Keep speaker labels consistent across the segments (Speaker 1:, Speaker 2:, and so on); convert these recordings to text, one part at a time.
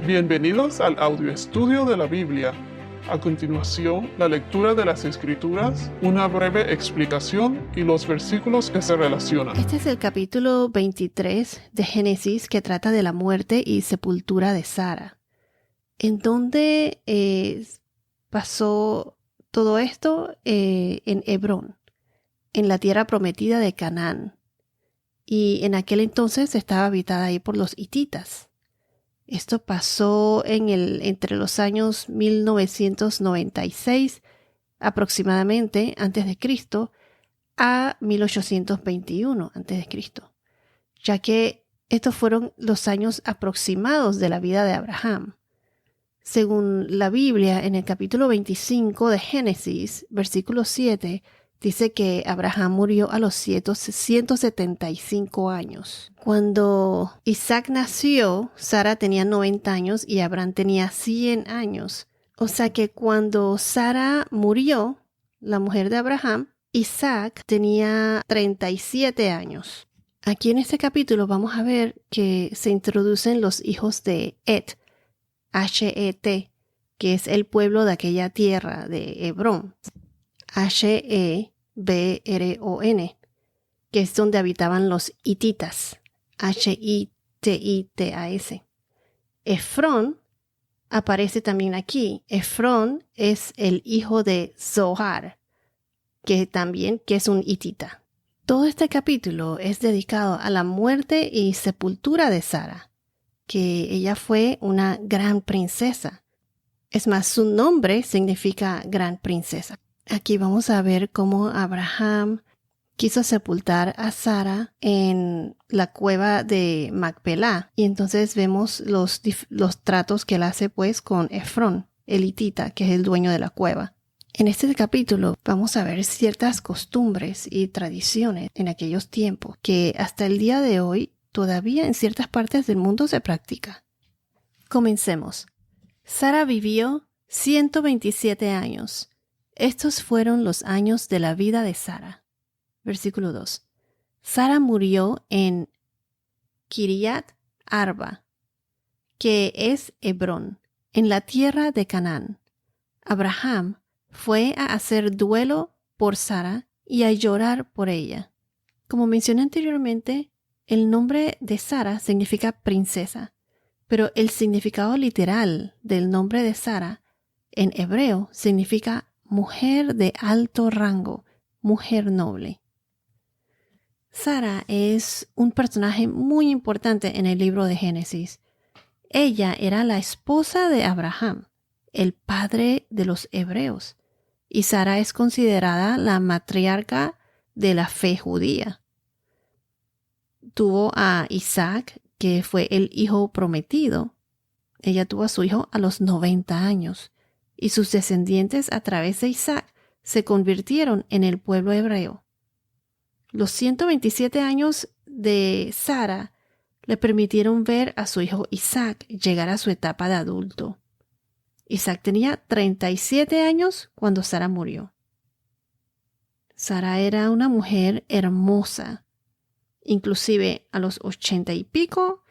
Speaker 1: Bienvenidos al audio estudio de la Biblia. A continuación, la lectura de las Escrituras, una breve explicación y los versículos que se relacionan.
Speaker 2: Este es el capítulo 23 de Génesis que trata de la muerte y sepultura de Sara. ¿En dónde pasó todo esto? En Hebrón, en la tierra prometida de Canaán. Y en aquel entonces estaba habitada ahí por los hititas. Esto pasó entre los años 1996 aproximadamente antes de Cristo a 1821 antes de Cristo, ya que estos fueron los años aproximados de la vida de Abraham. Según la Biblia, en el capítulo 25 de Génesis, versículo 7, dice que Abraham murió a los 175 años. Cuando Isaac nació, Sara tenía 90 años y Abraham tenía 100 años. O sea que cuando Sara murió, la mujer de Abraham, Isaac tenía 37 años. Aquí en este capítulo vamos a ver que se introducen los hijos de Het, H-E-T, que es el pueblo de aquella tierra de Hebrón. H-E-B-R-O-N, que es donde habitaban los hititas. H-I-T-I-T-A-S. Efrón aparece también aquí. Efrón es el hijo de Zohar, que es un hitita. Todo este capítulo es dedicado a la muerte y sepultura de Sara, que ella fue una gran princesa. Es más, su nombre significa gran princesa. Aquí vamos a ver cómo Abraham quiso sepultar a Sara en la cueva de Macpelá. Y entonces vemos los tratos que él hace pues con Efrón, el hitita, que es el dueño de la cueva. En este capítulo vamos a ver ciertas costumbres y tradiciones en aquellos tiempos que hasta el día de hoy todavía en ciertas partes del mundo se practica. Comencemos. Sara vivió 127 años. Estos fueron los años de la vida de Sara. Versículo 2. Sara murió en Kiriat Arba, que es Hebrón, en la tierra de Canaán. Abraham fue a hacer duelo por Sara y a llorar por ella. Como mencioné anteriormente, el nombre de Sara significa princesa, pero el significado literal del nombre de Sara en hebreo significa mujer de alto rango, mujer noble. Sara es un personaje muy importante en el libro de Génesis. Ella era la esposa de Abraham, el padre de los hebreos, y Sara es considerada la matriarca de la fe judía. Tuvo a Isaac, que fue el hijo prometido. Ella tuvo a su hijo a los 90 años. Y sus descendientes a través de Isaac se convirtieron en el pueblo hebreo. Los 127 años de Sara le permitieron ver a su hijo Isaac llegar a su etapa de adulto. Isaac tenía 37 años cuando Sara murió. Sara era una mujer hermosa, inclusive a los 80 y pico,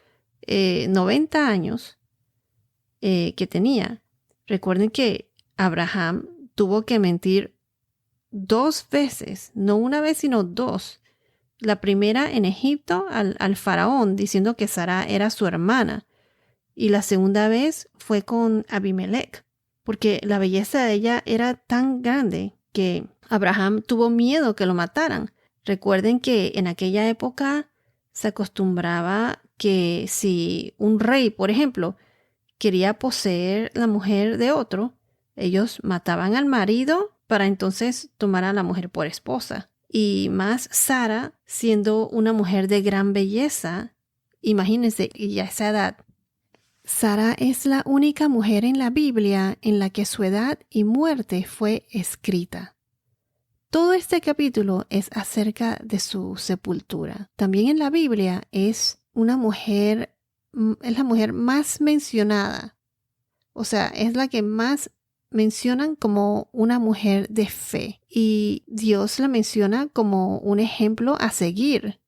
Speaker 2: 90 años que tenía. Recuerden que Abraham tuvo que mentir 2 veces, no una vez sino 2. La primera en Egipto al faraón diciendo que Sara era su hermana, y la segunda vez fue con Abimelech, porque la belleza de ella era tan grande que Abraham tuvo miedo que lo mataran. Recuerden que en aquella época se acostumbraba que si un rey, por ejemplo, quería poseer la mujer de otro, ellos mataban al marido para entonces tomar a la mujer por esposa. Y más Sara, siendo una mujer de gran belleza, imagínense, y a esa edad. Sara es la única mujer en la Biblia en la que su edad y muerte fue escrita. Todo este capítulo es acerca de su sepultura. También en la Biblia es la mujer más mencionada. O sea, es la que más mencionan como una mujer de fe. Y Dios la menciona como un ejemplo a seguir.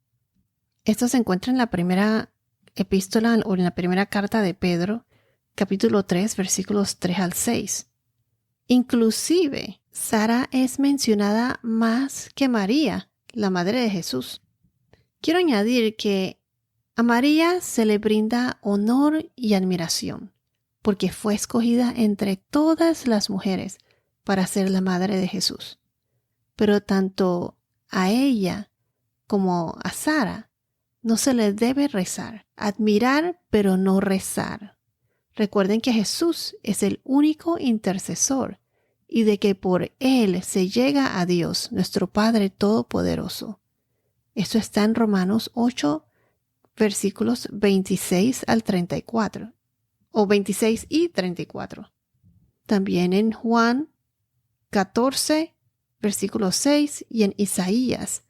Speaker 2: Esto se encuentra en la primera epístola o en la primera carta de Pedro, capítulo 3, versículos 3 al 6. Inclusive, Sara es mencionada más que María, la madre de Jesús. Quiero añadir que a María se le brinda honor y admiración, porque fue escogida entre todas las mujeres para ser la madre de Jesús. Pero tanto a ella como a Sara no se le debe rezar, admirar pero no rezar. Recuerden que Jesús es el único intercesor y de que por Él se llega a Dios, nuestro Padre Todopoderoso. Esto está en Romanos 8, versículos 26 al 34, o 26 y 34. También en Juan 14, versículo 6, y en Isaías,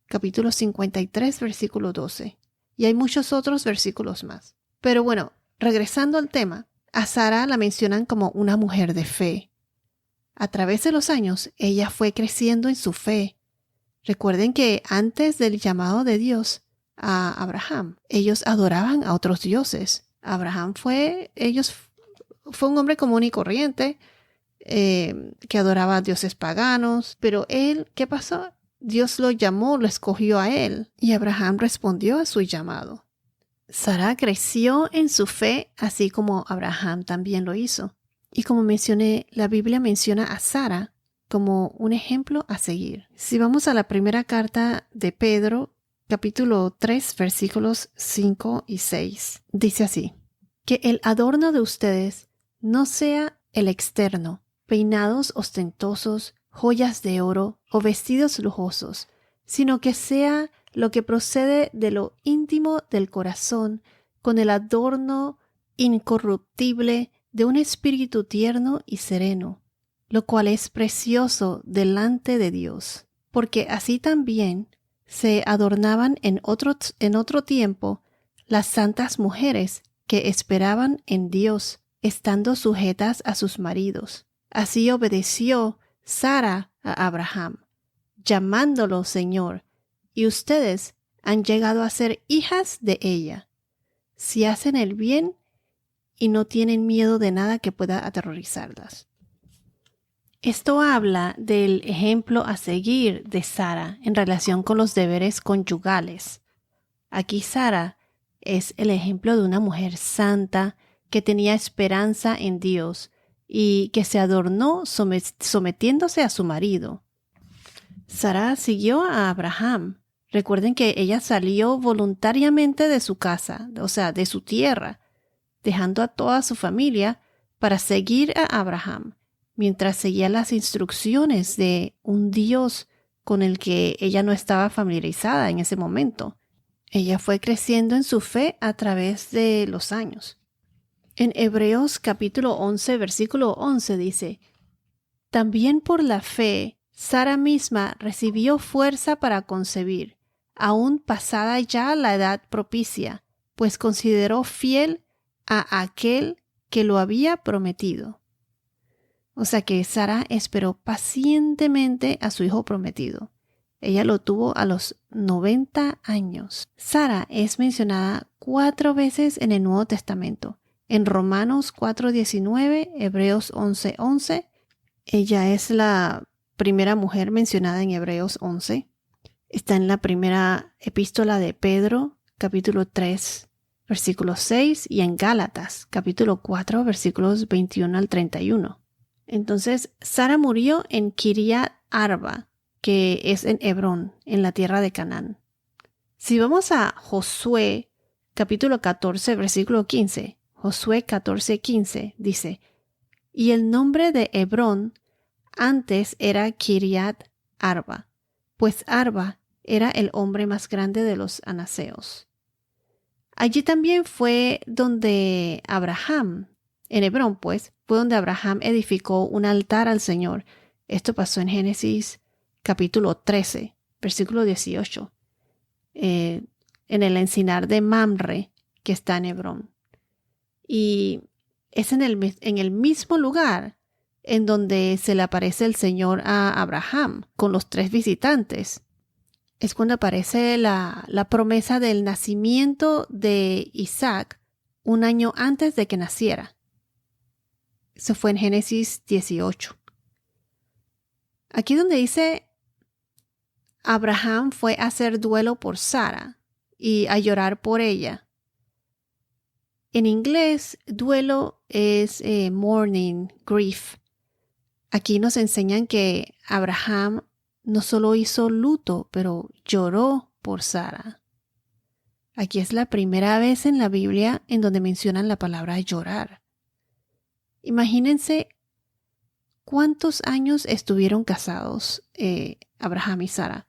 Speaker 2: capítulo 53, versículo 12. Y hay muchos otros versículos más. Pero bueno, regresando al tema, a Sara la mencionan como una mujer de fe. A través de los años, ella fue creciendo en su fe. Recuerden que antes del llamado de Dios a Abraham, ellos adoraban a otros dioses. Abraham fue un hombre común y corriente que adoraba a dioses paganos, pero él, ¿qué pasó? Dios lo llamó, lo escogió a él, y Abraham respondió a su llamado. Sara creció en su fe, así como Abraham también lo hizo. Y como mencioné, la Biblia menciona a Sara como un ejemplo a seguir. Si vamos a la primera carta de Pedro, capítulo 3, versículos 5 y 6, dice así: que el adorno de ustedes no sea el externo, peinados ostentosos, joyas de oro o vestidos lujosos, sino que sea lo que procede de lo íntimo del corazón, con el adorno incorruptible de un espíritu tierno y sereno, lo cual es precioso delante de Dios, porque así también se adornaban en otro tiempo las santas mujeres que esperaban en Dios, estando sujetas a sus maridos. Así obedeció Sara a Abraham, llamándolo Señor, y ustedes han llegado a ser hijas de ella, si hacen el bien y no tienen miedo de nada que pueda aterrorizarlas. Esto habla del ejemplo a seguir de Sara en relación con los deberes conyugales. Aquí Sara es el ejemplo de una mujer santa que tenía esperanza en Dios y que se adornó sometiéndose a su marido. Sara siguió a Abraham. Recuerden que ella salió voluntariamente de su casa, o sea, de su tierra, dejando a toda su familia para seguir a Abraham, mientras seguía las instrucciones de un Dios con el que ella no estaba familiarizada en ese momento. Ella fue creciendo en su fe a través de los años. En Hebreos capítulo 11, versículo 11 dice: también por la fe, Sara misma recibió fuerza para concebir, aún pasada ya la edad propicia, pues consideró fiel a aquel que lo había prometido. O sea que Sara esperó pacientemente a su hijo prometido. Ella lo tuvo a los 90 años. Sara es mencionada 4 veces en el Nuevo Testamento. En Romanos 4:19, Hebreos 11:11. Ella es la primera mujer mencionada en Hebreos 11. Está en la primera epístola de Pedro, capítulo 3, versículo 6, y en Gálatas, capítulo 4, versículos 21 al 31. Entonces, Sara murió en Kiriat Arba, que es en Hebrón, en la tierra de Canaán. Si vamos a Josué, capítulo 14, versículo 15, Josué 14:15, dice: y el nombre de Hebrón antes era Kiriat Arba, pues Arba era el hombre más grande de los anaseos. Allí también fue donde Abraham, en Hebrón pues, fue donde Abraham edificó un altar al Señor. Esto pasó en Génesis capítulo 13, versículo 18, en el encinar de Mamre, que está en Hebrón. Y es en el mismo lugar en donde se le aparece el Señor a Abraham con los 3 visitantes. Es cuando aparece la promesa del nacimiento de Isaac un año antes de que naciera. Eso fue en Génesis 18. Aquí donde dice Abraham fue a hacer duelo por Sara y a llorar por ella. En inglés, duelo es mourning, grief. Aquí nos enseñan que Abraham no solo hizo luto, pero lloró por Sara. Aquí es la primera vez en la Biblia en donde mencionan la palabra llorar. Imagínense cuántos años estuvieron casados Abraham y Sara,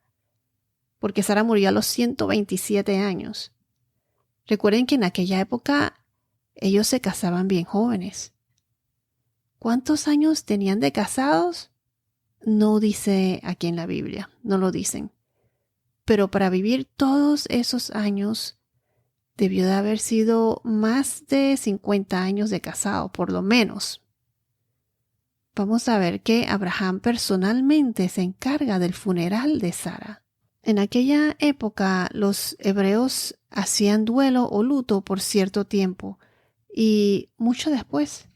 Speaker 2: porque Sara murió a los 127 años. Recuerden que en aquella época ellos se casaban bien jóvenes. ¿Cuántos años tenían de casados? No dice aquí en la Biblia, no lo dicen. Pero para vivir todos esos años, debió de haber sido más de 50 años de casado, por lo menos. Vamos a ver que Abraham personalmente se encarga del funeral de Sara. En aquella época, los hebreos hacían duelo o luto por cierto tiempo y mucho después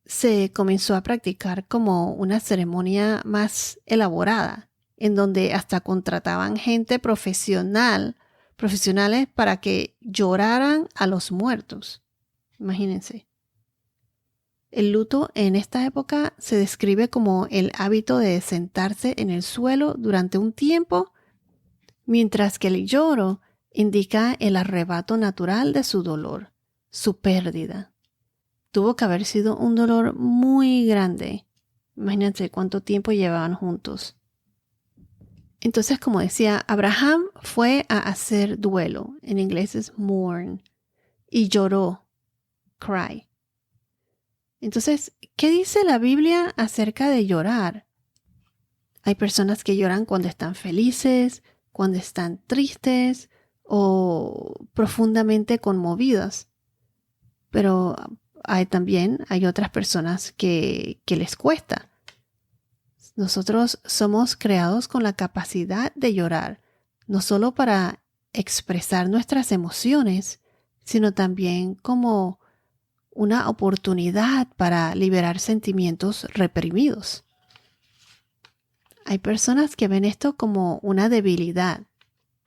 Speaker 2: se comenzó a practicar como una ceremonia más elaborada, en donde hasta contrataban gente profesionales para que lloraran a los muertos. Imagínense. El luto en esta época se describe como el hábito de sentarse en el suelo durante un tiempo, mientras que el lloro indica el arrebato natural de su dolor, su pérdida. Tuvo que haber sido un dolor muy grande. Imagínense cuánto tiempo llevaban juntos. Entonces, como decía, Abraham fue a hacer duelo. En inglés es mourn. Y lloró. Cry. Entonces, ¿qué dice la Biblia acerca de llorar? Hay personas que lloran cuando están felices, cuando están tristes o profundamente conmovidas. Pero hay otras personas que les cuesta. Nosotros somos creados con la capacidad de llorar, no solo para expresar nuestras emociones, sino también como una oportunidad para liberar sentimientos reprimidos. Hay personas que ven esto como una debilidad.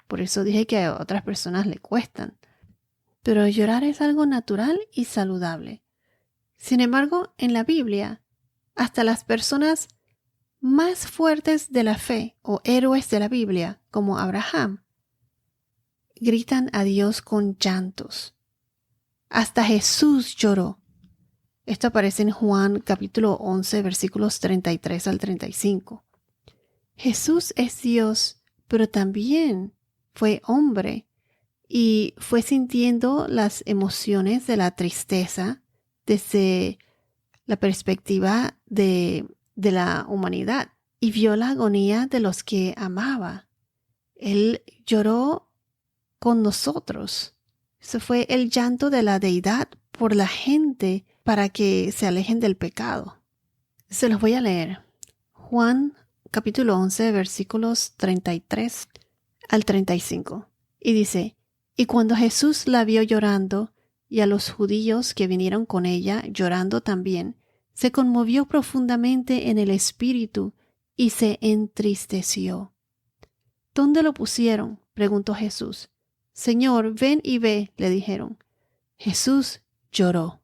Speaker 2: Por eso dije que a otras personas le cuestan. Pero llorar es algo natural y saludable. Sin embargo, en la Biblia, hasta las personas más fuertes de la fe o héroes de la Biblia, como Abraham, gritan a Dios con llantos. Hasta Jesús lloró. Esto aparece en Juan capítulo 11, versículos 33 al 35. Jesús es Dios, pero también fue hombre y fue sintiendo las emociones de la tristeza desde la perspectiva de la humanidad y vio la agonía de los que amaba. Él lloró con nosotros. Eso fue el llanto de la deidad por la gente para que se alejen del pecado. Se los voy a leer. Juan capítulo 11 versículos 33 al 35. Y dice: Y cuando Jesús la vio llorando, y a los judíos que vinieron con ella llorando también, se conmovió profundamente en el espíritu y se entristeció. ¿Dónde lo pusieron?, preguntó Jesús. Señor, ven y ve, le dijeron. Jesús lloró.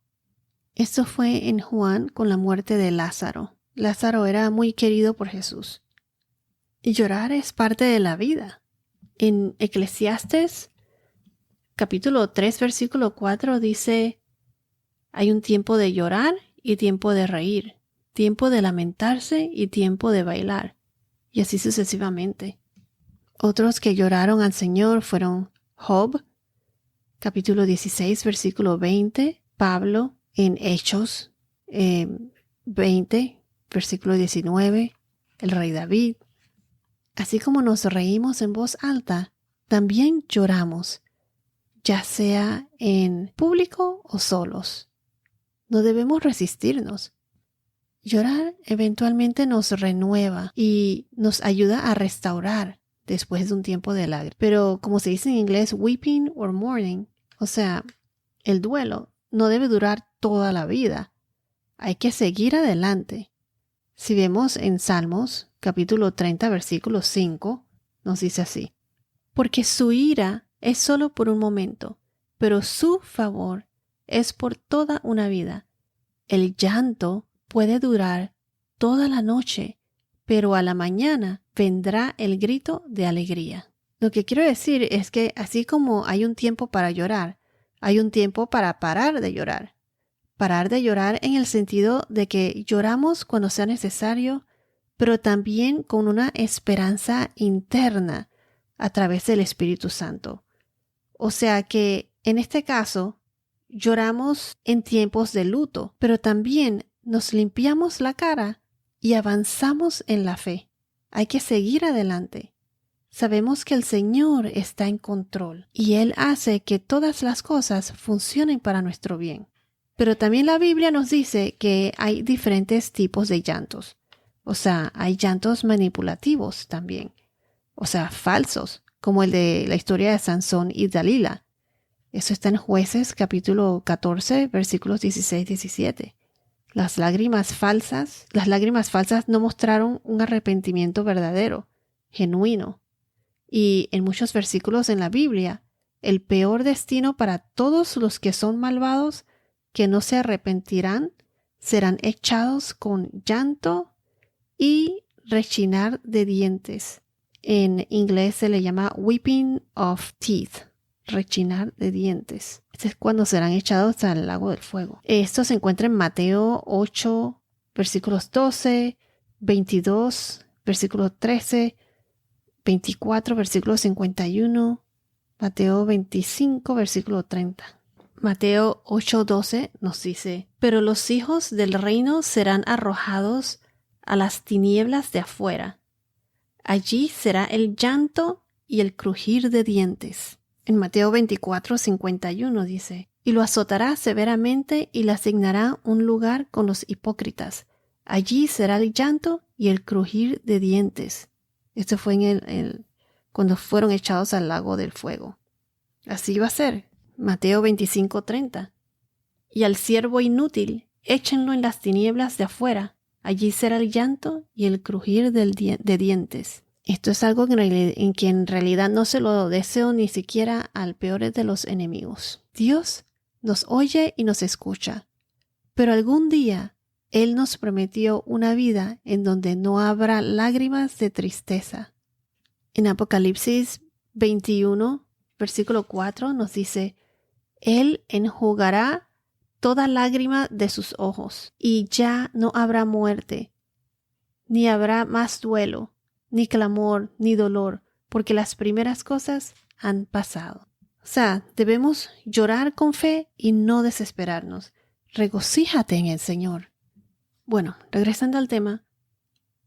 Speaker 2: Esto fue en Juan con la muerte de Lázaro. Lázaro era muy querido por Jesús. Y llorar es parte de la vida. En Eclesiastes capítulo 3, versículo 4 dice: hay un tiempo de llorar y tiempo de reír, tiempo de lamentarse y tiempo de bailar, y así sucesivamente. Otros que lloraron al Señor fueron Job, capítulo 16, versículo 20, Pablo en Hechos 20, versículo 19, el rey David. Así como nos reímos en voz alta, también lloramos, ya sea en público o solos. No debemos resistirnos. Llorar eventualmente nos renueva y nos ayuda a restaurar después de un tiempo de lágrimas. Pero como se dice en inglés, weeping or mourning, o sea, El duelo no debe durar toda la vida. Hay que seguir adelante. Si vemos en Salmos, capítulo 30, versículo 5, nos dice así: porque su ira es solo por un momento, pero su favor es por toda una vida. El llanto puede durar toda la noche, pero a la mañana vendrá el grito de alegría. Lo que quiero decir es que así como hay un tiempo para llorar, hay un tiempo para parar de llorar. Parar de llorar en el sentido de que lloramos cuando sea necesario, pero también con una esperanza interna a través del Espíritu Santo. O sea que en este caso lloramos en tiempos de luto, pero también nos limpiamos la cara y avanzamos en la fe. Hay que seguir adelante. Sabemos que el Señor está en control y Él hace que todas las cosas funcionen para nuestro bien. Pero también la Biblia nos dice que hay diferentes tipos de llantos. O sea, hay llantos manipulativos también. O sea, falsos, como el de la historia de Sansón y Dalila. Eso está en Jueces capítulo 14, versículos 16-17. Las lágrimas falsas no mostraron un arrepentimiento verdadero, genuino. Y en muchos versículos en la Biblia, el peor destino para todos los que son malvados, que no se arrepentirán, serán echados con llanto y rechinar de dientes. En inglés se le llama weeping of teeth, rechinar de dientes. Este es cuando serán echados al lago del fuego. Esto se encuentra en Mateo 8, versículos 12, 22, versículo 13, 24, versículo 51, Mateo 25, versículo 30. Mateo 8:12 nos dice: pero los hijos del reino serán arrojados a las tinieblas de afuera. Allí será el llanto y el crujir de dientes. En Mateo 24:51 dice: y lo azotará severamente y le asignará un lugar con los hipócritas. Allí será el llanto y el crujir de dientes. Esto fue cuando fueron echados al lago del fuego. Así va a ser. Mateo 25:30. Y al siervo inútil, échenlo en las tinieblas de afuera. Allí será el llanto y el crujir de dientes. Esto es algo en que en realidad no se lo deseo ni siquiera al peor de los enemigos. Dios nos oye y nos escucha, pero algún día Él nos prometió una vida en donde no habrá lágrimas de tristeza. En Apocalipsis 21, versículo 4 nos dice: Él enjugará toda lágrima de sus ojos, y ya no habrá muerte, ni habrá más duelo, ni clamor, ni dolor, porque las primeras cosas han pasado. O sea, debemos llorar con fe y no desesperarnos. Regocíjate en el Señor. Bueno, regresando al tema,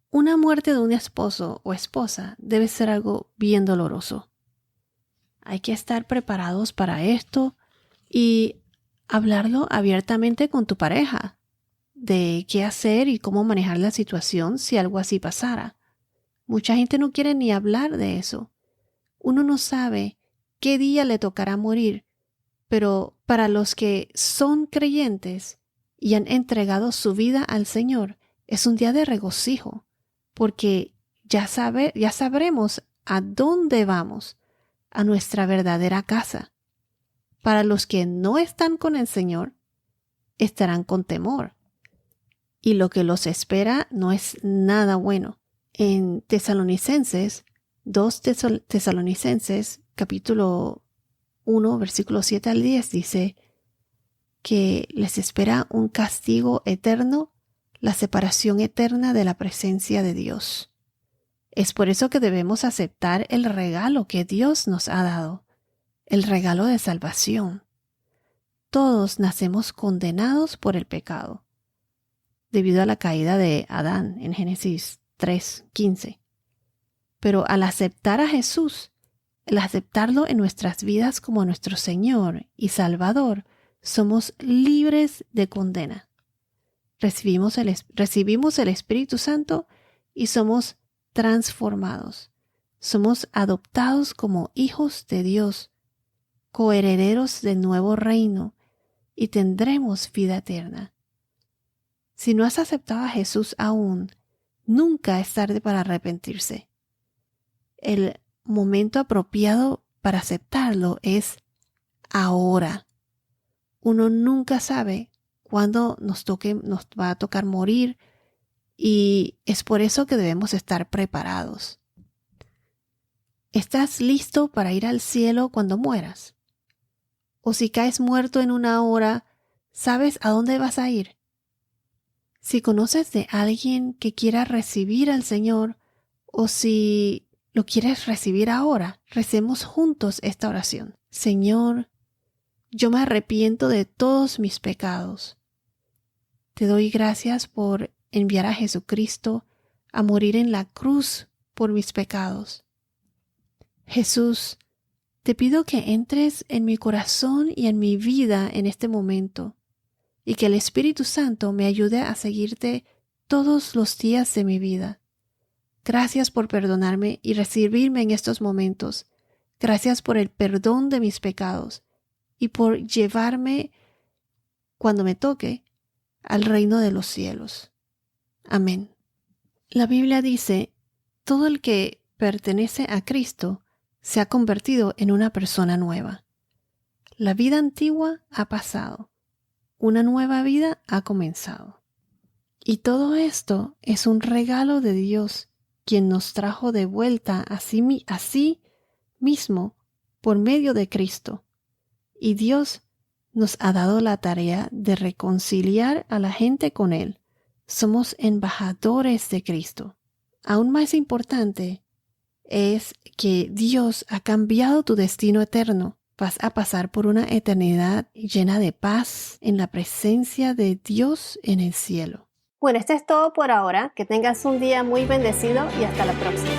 Speaker 2: una muerte de un esposo o esposa debe ser algo bien doloroso. Hay que estar preparados para esto y hablarlo abiertamente con tu pareja de qué hacer y cómo manejar la situación si algo así pasara. Mucha gente no quiere ni hablar de eso. Uno no sabe qué día le tocará morir, pero para los que son creyentes y han entregado su vida al Señor, es un día de regocijo, porque ya sabremos a dónde vamos, a nuestra verdadera casa. Para los que no están con el Señor, estarán con temor. Y lo que los espera no es nada bueno. En Tesalonicenses, 2 Tesalonicenses, capítulo 1, versículo 7 al 10, dice que les espera un castigo eterno, la separación eterna de la presencia de Dios. Es por eso que debemos aceptar el regalo que Dios nos ha dado, el regalo de salvación. Todos nacemos condenados por el pecado, debido a la caída de Adán en Génesis 3:15. Pero al aceptar a Jesús, al aceptarlo en nuestras vidas como nuestro Señor y Salvador, somos libres de condena. Recibimos el Espíritu Santo y somos transformados. Somos adoptados como hijos de Dios, coherederos del nuevo reino y tendremos vida eterna. Si no has aceptado a Jesús aún, nunca es tarde para arrepentirse. El momento apropiado para aceptarlo es ahora. Uno nunca sabe cuándo nos va a tocar morir, y es por eso que debemos estar preparados. ¿Estás listo para ir al cielo cuando mueras? O si caes muerto en una hora, ¿sabes a dónde vas a ir? Si conoces de alguien que quiera recibir al Señor, o si lo quieres recibir ahora, recemos juntos esta oración. Señor, yo me arrepiento de todos mis pecados. Te doy gracias por enviar a Jesucristo a morir en la cruz por mis pecados. Jesús, te pido que entres en mi corazón y en mi vida en este momento, y que el Espíritu Santo me ayude a seguirte todos los días de mi vida. Gracias por perdonarme y recibirme en estos momentos. Gracias por el perdón de mis pecados y por llevarme, cuando me toque, al reino de los cielos. Amén. La Biblia dice, todo el que pertenece a Cristo se ha convertido en una persona nueva. La vida antigua ha pasado. Una nueva vida ha comenzado. Y todo esto es un regalo de Dios, quien nos trajo de vuelta a sí mismo por medio de Cristo. Y Dios nos ha dado la tarea de reconciliar a la gente con Él. Somos embajadores de Cristo. Aún más importante es que Dios ha cambiado tu destino eterno. Vas a pasar por una eternidad llena de paz en la presencia de Dios en el cielo.
Speaker 3: Bueno, esto es todo por ahora. Que tengas un día muy bendecido y hasta la próxima.